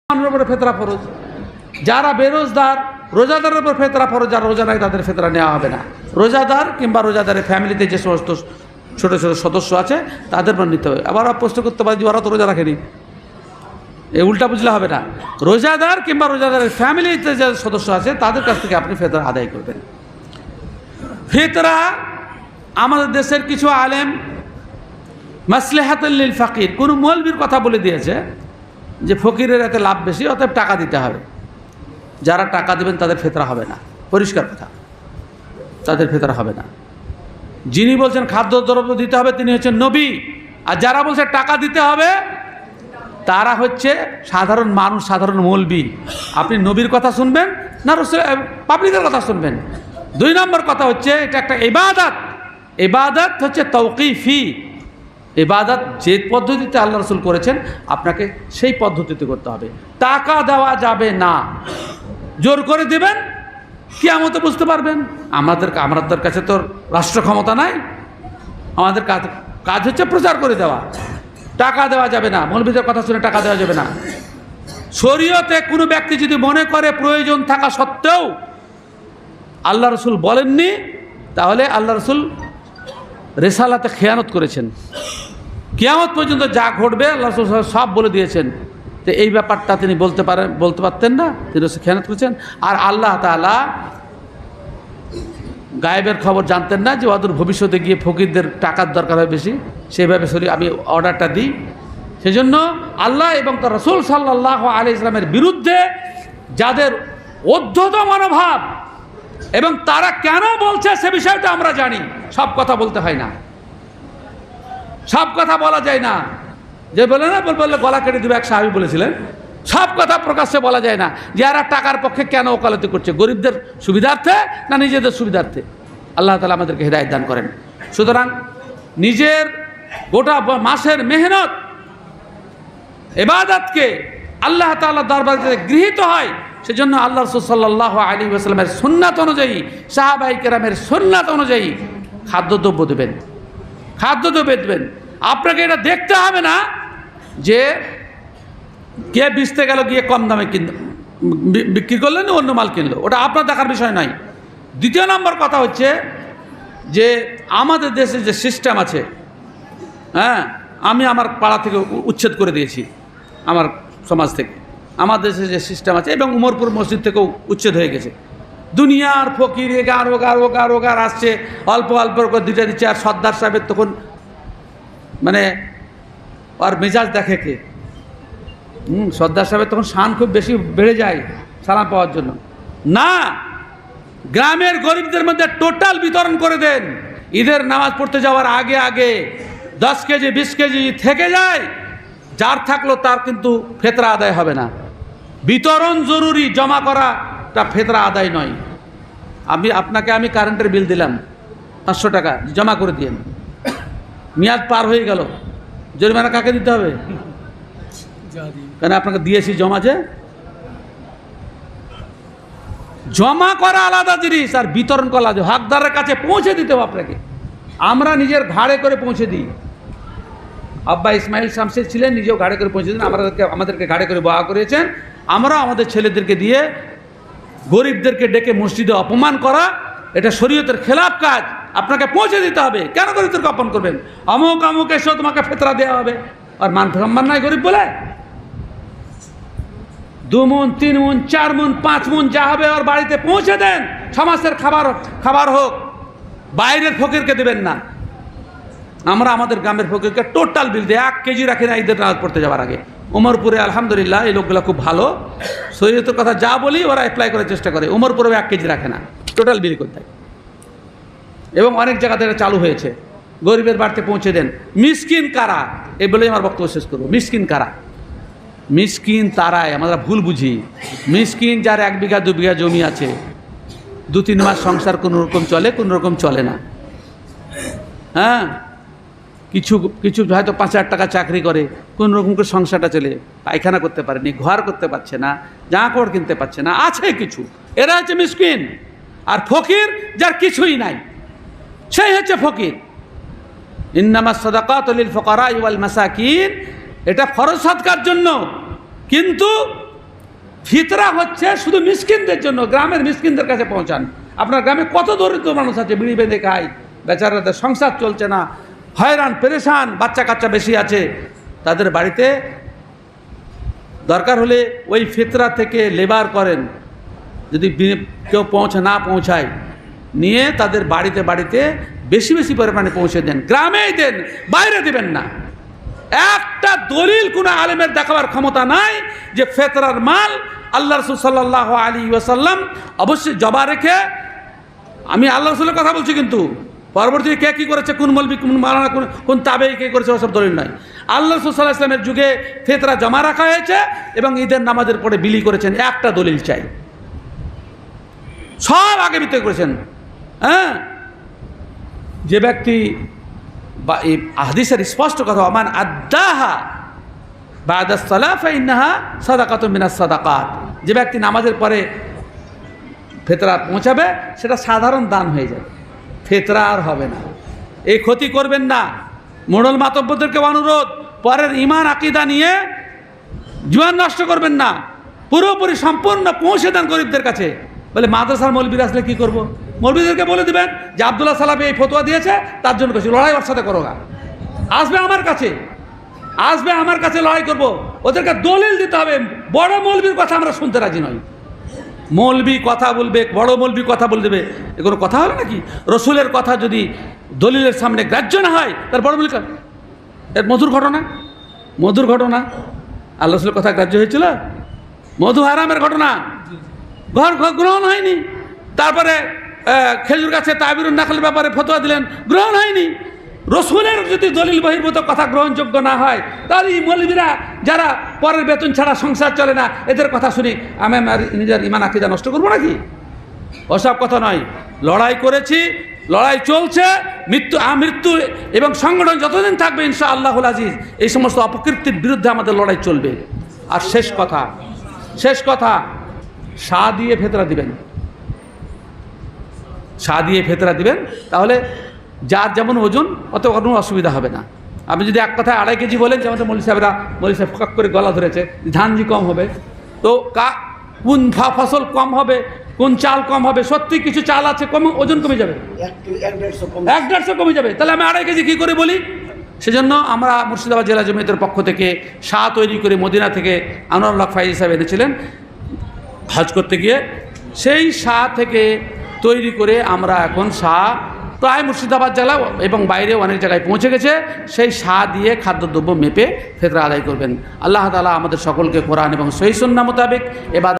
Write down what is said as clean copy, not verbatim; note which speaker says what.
Speaker 1: মানুষের উপরে ফেতরা ফরজ। যারা বেরোজগার রোজাদারের উপর ফেতরা ফরজ, যারা রোজা নাই তাদের ফেতরা নেওয়া হবে না। রোজাদার কিংবা রোজাদারের ফ্যামিলিতে যে সমস্ত ছোটো ছোটো সদস্য আছে তাদের উপর নিতে হবে। আবার প্রশ্ন করতে পারে যে ওরা তো রোজা রাখেনি, এই উল্টা বুঝলে হবে না। রোজাদার কিংবা রোজাদারের ফ্যামিলিতে যে সদস্য আছে তাদের কাছ থেকে আপনি ফেতরা আদায় করবেন। ফেতরা আমাদের দেশের কিছু আলেম মাসলিহাতুল লিল ফাকির, কোনো মৌলবীর কথা বলে দিয়েছে যে ফকিরের এতে লাভ বেশি, অতএব টাকা দিতে হবে। যারা টাকা দেবেন তাদের ফেতরা হবে না, পরিষ্কার কথা, তাদের ফেতরা হবে না। যিনি বলছেন খাদ্যদ্রব্য দিতে হবে তিনি হচ্ছেন নবী, আর যারা বলছে টাকা দিতে হবে তারা হচ্ছে সাধারণ মানুষ, সাধারণ মৌলবী। আপনি নবীর কথা শুনবেন না পাবলিকের কথা শুনবেন? 2 নম্বর কথা হচ্ছে এটা একটা ইবাদত। ইবাদত হচ্ছে তৌকিফি ইবাদত, যে পদ্ধতিতে আল্লাহ রসুল করেছেন আপনাকে সেই পদ্ধতিতে করতে হবে। টাকা দেওয়া যাবে না, জোর করে দেবেন কিয়ামতে বুঝতে পারবেন। আমাদের কাছে তো রাষ্ট্র ক্ষমতা নাই, আমাদের কাজ হচ্ছে প্রচার করে দেওয়া। টাকা দেওয়া যাবে না, মৌলবীদের কথা শুনে টাকা দেওয়া যাবে না। শরীয়তে কোনো ব্যক্তি যদি মনে করে প্রয়োজন থাকা সত্ত্বেও আল্লাহ রসুল বলেননি, তাহলে আল্লাহ রসুল রেসালাতে খেয়ানত করেছেন। কিয়ামত পর্যন্ত যা ঘটবে আল্লাহ রসুল সব বলে দিয়েছেন। তো এই ব্যাপারটা তিনি বলতে পারতেন না, তিনি খেয়ানত করেছেন। আর আল্লাহ তাআলা গায়েবের খবর জানতেন না যে অদূর ভবিষ্যতে গিয়ে ফকিরদের টাকার দরকার হয় বেশি, সেইভাবে আমি অর্ডারটা দিই। সেজন্য আল্লাহ এবং তার রাসূল সাল্লাল্লাহু আলাইহি ওয়াসাল্লামের বিরুদ্ধে যাদের উদ্ধত মনোভাব এবং তারা কেন বলছে সে বিষয়টা আমরা জানি। সব কথা বলতে হয় না, সব কথা বলা যায় না। যে বলে না বললে গলা কেটে দেবে, এক সাহাবী বলেছিলেন। সব কথা প্রকাশ্যে বলা যায় না। যারা টাকার পক্ষে কেন ওকালতি করছে, গরিবদের সুবিধার্থে না নিজেদের সুবিধার্থে? আল্লাহ তাআলা আমাদেরকে হেদায়েত দান করেন। সুতরাং নিজের গোটা মাসের মেহনত ইবাদতকে আল্লাহ তাআলার দরবারে গৃহীত হয়, সেজন্য আল্লাহ রাসূল সাল্লাল্লাহু আলাইহি ওয়াসাল্লামের সুন্নাত অনুযায়ী, সাহাবায়ে কেরামের সুন্নাত অনুযায়ী খাদ্যদ্রব্য দেবেন, খাদ্যদ্রব্য দেবেন। আপনাকে এটা দেখতে হবে না যে কে বেচতে গেল গিয়ে কম দামে বিক্রি করলেন, অন্য মাল কিনলো, ওটা আপনার দেখার বিষয় নয়। 2 নম্বর কথা হচ্ছে যে আমাদের দেশে যে সিস্টেম আছে, হ্যাঁ, আমি আমার পাড়া থেকে উচ্ছেদ করে দিয়েছি, আমার সমাজ থেকে। আমার দেশে যে সিস্টেম আছে এবং উমরপুর মসজিদ থেকেও উচ্ছেদ হয়ে গেছে। দুনিয়ার ফকির এগার আসছে, অল্প অল্প করে 2টা দিচ্ছে। আর সর্দার সাহেবের তখন মানে আর মেজাজ দেখে কে, সর্দার সাহেবের তখন শান খুব বেশি বেড়ে যায় সালাম পাওয়ার জন্য। না, গ্রামের গরিবদের মধ্যে টোটাল বিতরণ করে দেন। ঈদের নামাজ পড়তে যাওয়ার আগে আগে 10 কেজি 20 কেজি থেকে যায়, যার থাকলো তার কিন্তু ফেতরা আদায় হবে না। বিতরণ জরুরি, জমা করাটা ফেতরা আদায় নয়। আপনাকে আমি কারেন্টের বিল দিলাম 500 টাকা, জমা করে দিয়েন। মেয়াদ পার হয়ে গেল, জরিমানা কাকে দিতে হবে? কেন আপনাকে দিয়েছি জমা। যে জমা করা আলাদা জিনিস আর বিতরণ করা আলাদা। হকদারের কাছে পৌঁছে দিতে হবে আপনাকে। আমরা নিজের ঘাড়ে করে পৌঁছে দিই। আব্বা ইসমাইল শামসের ছিলেন, নিজেও ঘাড়ে করে পৌঁছে দিন। আমাদেরকে ঘাড়ে করে বহা করেছেন। আমরাও আমাদের ছেলেদেরকে দিয়ে গরিবদেরকে ডেকে মসজিদে অপমান করা, এটা শরীয়তের খেলাফ কাজ। আপনাকে পৌঁছে দিতে হবে। কেন গরিবদেরকে অপমান করবেন? অমুক এসো তোমাকে ফেতরা দেওয়া হবে, আর মান সম্মান নাই গরিব বলে? 2 মণ 3 মণ 4 মণ 5 মণ যা হবে ওর বাড়িতে পৌঁছে দেন। সমাজের খাবার হোক, বাইরের ফকিরকে দেবেন না। আমরা আমাদের গ্রামের ফকিরকে টোটাল বিল দিয়ে 1 কেজি রাখি না ঈদের নামাজ পড়তে যাওয়ার আগে। উমরপুরে আলহামদুলিল্লাহ এই লোকগুলো খুব ভালো, শরীয়তের কথা যা বলি ওরা অ্যাপ্লাই করার চেষ্টা করে। উমরপুরে 1 কেজি রাখে না, টোটাল বিল করতে হয়। এবং অনেক জায়গাতে এটা চালু হয়েছে। গরিবের বাড়িতে পৌঁছে দেন। মিসকিন কারা, এই বলেই আমার বক্তব্য শেষ করবো। মিসকিন কারা? মিসকিন তারাই, আমরা ভুল বুঝি। মিসকিন যার 1 বিঘা 2 বিঘা জমি আছে, 2-3 মাস সংসার কোনো রকম চলে, কোনো রকম চলে না। হ্যাঁ, কিছু হয়তো 5,000 টাকা চাকরি করে, কোন রকম করে সংসারটা চলে, পায়খানা করতে পারেনি, ঘর করতে পারছে না, জামা কাপড় কিনতে পারছে না, আছে কিছু। এরা হচ্ছে মিসকিন। আর ফকির যার কিছুই নাই, সেই হচ্ছে ফকির। ইন্নামাস সাদাকাতু লিল ফুকারা ওয়াল মাসাকিন, এটা ফরজ সাদকার জন্য। কিন্তু ফিতরা হচ্ছে শুধু মিসকিনদের জন্য, গ্রামের মিসকিনদের কাছে পৌঁছান। আপনার গ্রামে কত দরিদ্র মানুষ আছে, বিড়ি বেঁধে খায়, বেচারাদের সংসার চলছে না, হয়রান পেরেশান, বাচ্চা কাচ্চা বেশি আছে, তাদের বাড়িতে দরকার হলে ওই ফিতরা থেকে লেবার করেন, যদি কেউ না পৌঁছায়, নিয়ে তাদের বাড়িতে বাড়িতে বেশি বেশি পরিমাণে পৌঁছে দেন, গ্রামেই দেন, বাইরে দেবেন না। একটা দলিল কোনো আলেমের দেখাবার ক্ষমতা নাই যে ফিতরার মাল আল্লাহ রাসূল সাল্লাল্লাহু আলাইহি ওয়াসাল্লাম অবশ্যই জমা রেখে, আমি আল্লাহ রাসূলের কথা বলছি, কিন্তু পরবর্তীতে কে কী করেছে, কোন মৌলবি, কোন মাওলানা, কোন তাবেঈ কে করেছে, ওসব দলিল নয়। আল্লাহ রাসূল সাল্লাল্লাহু আলাইহি ওয়াসাল্লামের যুগে ফিতরা জমা রাখা হয়েছে এবং ঈদের নামাজের পরে বিলি করেছেন। একটা দলিল চাই, সব আগে বিতরণ করেছেন। হ্যাঁ, যে ব্যক্তি বা এই হাদিসের স্পষ্ট কথা, মান আদ্দাহা বা'দাস সালাহ ফাইন্নাহা সাদাকাতুম মিনাস সাদাকাত, যে ব্যক্তি নামাজের পরে ফিতরা পৌঁছাবে সেটা সাধারণ দান হয়ে যাবে, ফিতরা আর হবে না। এই ক্ষতি করবেন না। মোড়ল মাতব্বরদেরকে অনুরোধ, পরের ঈমান আকীদা নিয়ে জীবন নষ্ট করবেন না, পুরোপুরি সম্পূর্ণ পৌঁছে দেন গরিবদের কাছে। বলে মাদ্রাসার মৌলবীরা আসলে কী করবো? মৌলবীদেরকে বলে দেবেন যে আব্দুল্লাহ সালাফি এই ফতোয়া দিয়েছে, তার জন্য বেশি লড়াই ওর সাথে করো গা, আসবে আমার কাছে, আসবে আমার কাছে, লড়াই করবো। ওদেরকে দলিল দিতে হবে। বড় মৌলবীর কথা আমরা শুনতে রাজি নই। মৌলবী কথা বলবে, বড় মৌলবী কথা বলে দেবে, এগুলো কথা হলো নাকি? রসুলের কথা যদি দলিলের সামনে গ্রাহ্য না হয়, তার বড় মৌলবী এর মধুর ঘটনা, মধুর ঘটনা, আল্লাহ রসুলের কথা গ্রাহ্য হয়েছিল? মধু হারামের ঘটনা, ঘর গ্রহণ হয়নি। তারপরে খেজুর গাছে তাবিরুন নাখলের ব্যাপারে ফতোয়া দিলেন, গ্রহণ হয়নি। রসুলের যদি দলিল বহির্ভূত কথা গ্রহণযোগ্য না হয়, তাহলে এই মৌলবীরা যারা পরের বেতন ছাড়া সংসার চলে না, এদের কথা শুনি আমি আমার নিজের ঈমান আকীদা নষ্ট করবো নাকি? ওসব কথা নয়। লড়াই করেছি, লড়াই চলছে, মৃত্যু এবং সংগঠন যতদিন থাকবে ইনশাআল্লাহুল আজিজ এই সমস্ত অপকীর্তির বিরুদ্ধে আমাদের লড়াই চলবে। আর শেষ কথা, শাহ দিয়ে ফিতরা দিবেন, শাহ দিয়ে ফিতরা দিবেন, তাহলে যার যেমন ওজন অত কোনো অসুবিধা হবে না। আপনি যদি এক কথায় 2.5 কেজি বলেন, যেমন মৌলভী সাহেব ফকাক করে গলা ধরেছে, ধান জি কম হবে, তো কোন ফসল কম হবে, কোন চাল কম হবে? সত্যি কিছু চাল আছে কম, ওজন কমে যাবে, 1-1.5 কমে যাবে, তাহলে আমি 2.5 কেজি কী করে বলি? সেজন্য আমরা মুর্শিদাবাদ জেলা জমিয়তের পক্ষ থেকে শাহ তৈরি করে মদিনা থেকে আনোয়ারুল্লাহ ফাইজি সাহেব এনেছিলেন হজ করতে গিয়ে, সেই শাহ থেকে তৈরি করে আমরা এখন শাহ প্রায় মুর্শিদাবাদ জেলা এবং বাইরে অনেক জায়গায় পৌঁছে গেছে। সেই শাহ দিয়ে খাদ্যদ্রব্য মেপে ফিতরা আদায় করবেন। আল্লাহ তাআলা আমাদের সকলকে কোরআন এবং সহিহ সুন্নাহ মোতাবেক এবাদত